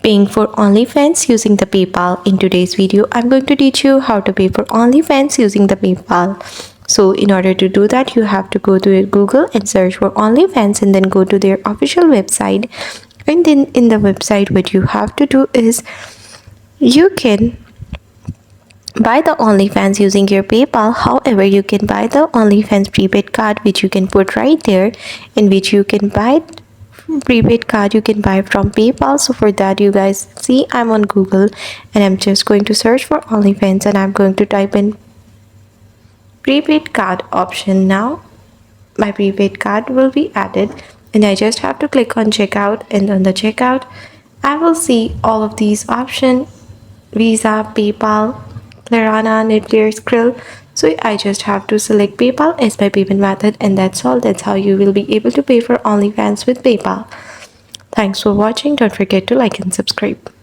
Paying for OnlyFans using the PayPal. In today's video, I'm going to teach you how to pay for OnlyFans using the PayPal. So in order to do that, you have to go to your Google and search for OnlyFans and then go to their official website. And then in the website, what you have to do is you can buy the OnlyFans using your PayPal. However, you can buy the OnlyFans prepaid card, which you can put right there, in which you can buy prepaid card you can buy from PayPal. So for that, you guys see, I'm on Google and I'm just going to search for OnlyFans and I'm going to type in prepaid card option. Now my prepaid card will be added and I just have to click on checkout, and on the checkout I will see all of these options: Visa, PayPal, Klarna, Netflix, Skrill. So I just have to select PayPal as my payment method, and that's all. That's how you will be able to pay for OnlyFans with PayPal. Thanks for watching. Don't forget to like and subscribe.